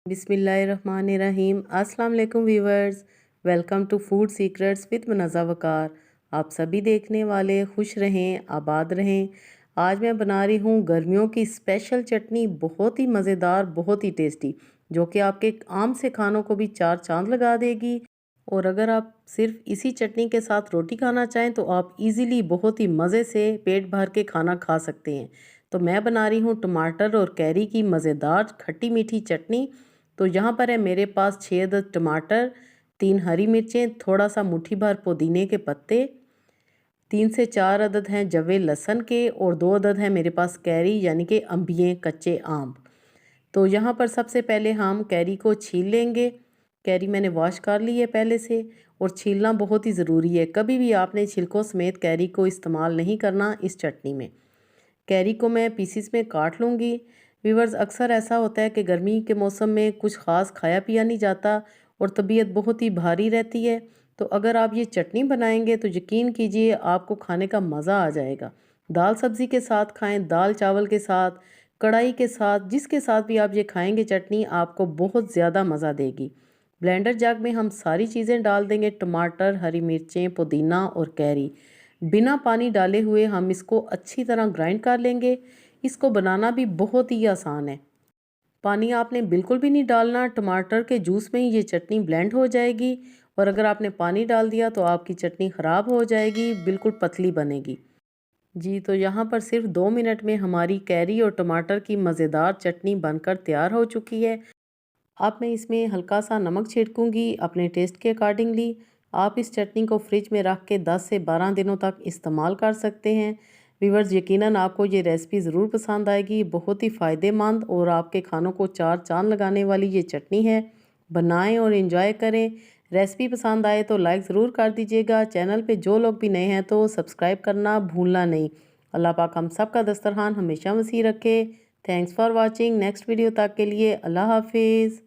बिस्मिल्लाहिर्रहमानिर्रहीम। अस्सलाम वालेकुम viewers, welcome to food secrets with Munazza Waqar. आप सभी देखने वाले खुश रहें, आबाद रहें। आज मैं बना रही हूँ गर्मियों की स्पेशल चटनी, बहुत ही मज़ेदार, बहुत ही टेस्टी, जो कि आपके आम से खानों को भी चार चांद लगा देगी। और अगर आप सिर्फ इसी चटनी के साथ रोटी खाना चाहें तो आप इजीली बहुत ही मज़े से पेट भर के खाना खा सकते हैं। तो मैं बना रही हूँ टमाटर और कैरी की मज़ेदार खट्टी मीठी चटनी। तो यहाँ पर है मेरे पास 6 अदद टमाटर, 3 हरी मिर्चें, थोड़ा सा मुट्ठी भर पुदीने के पत्ते, 3 से 4 अदद हैं जवे लहसुन के और 2 अदद हैं मेरे पास कैरी यानी कि अम्बियाँ कच्चे आम। तो यहाँ पर सबसे पहले हम कैरी को छील लेंगे। कैरी मैंने वॉश कर ली है पहले से, और छीलना बहुत ही ज़रूरी है। कभी भी आपने छिलकों समेत कैरी को इस्तेमाल नहीं करना इस चटनी में। कैरी को मैं पीसीस में काट लूँगी। व्यूवर्स, अक्सर ऐसा होता है कि गर्मी के मौसम में कुछ ख़ास खाया पिया नहीं जाता और तबीयत बहुत ही भारी रहती है। तो अगर आप ये चटनी बनाएंगे तो यकीन कीजिए आपको खाने का मज़ा आ जाएगा। दाल सब्ज़ी के साथ खाएं, दाल चावल के साथ, कढ़ाई के साथ, जिसके साथ भी आप ये खाएंगे चटनी आपको बहुत ज़्यादा मज़ा देगी। ब्लेंडर जग में हम सारी चीज़ें डाल देंगे, टमाटर, हरी मिर्चें, पुदीना और कैरी। बिना पानी डाले हुए हम इसको अच्छी तरह ग्राइंड कर लेंगे। इसको बनाना भी बहुत ही आसान है। पानी आपने बिल्कुल भी नहीं डालना, टमाटर के जूस में ही ये चटनी ब्लेंड हो जाएगी। और अगर आपने पानी डाल दिया तो आपकी चटनी ख़राब हो जाएगी, बिल्कुल पतली बनेगी। जी, तो यहाँ पर सिर्फ 2 मिनट में हमारी कैरी और टमाटर की मज़ेदार चटनी बनकर तैयार हो चुकी है। अब मैं इसमें हल्का सा नमक छिड़कूंगी अपने टेस्ट के अकॉर्डिंगली। आप इस चटनी को फ्रिज में रख के 10 से 12 दिनों तक इस्तेमाल कर सकते हैं। व्यूवर्स, यकीनन आपको ये रेसिपी ज़रूर पसंद आएगी। बहुत ही फ़ायदेमंद और आपके खानों को चार चांद लगाने वाली ये चटनी है। बनाएं और इन्जॉय करें। रेसिपी पसंद आए तो लाइक ज़रूर कर दीजिएगा। चैनल पे जो लोग भी नए हैं तो सब्सक्राइब करना भूलना नहीं। अल्लाह पाक हम सब का दस्तरखान हमेशा वसी रखे। Thanks for watching. Next video तक के लिए अल्लाह हाफिज़।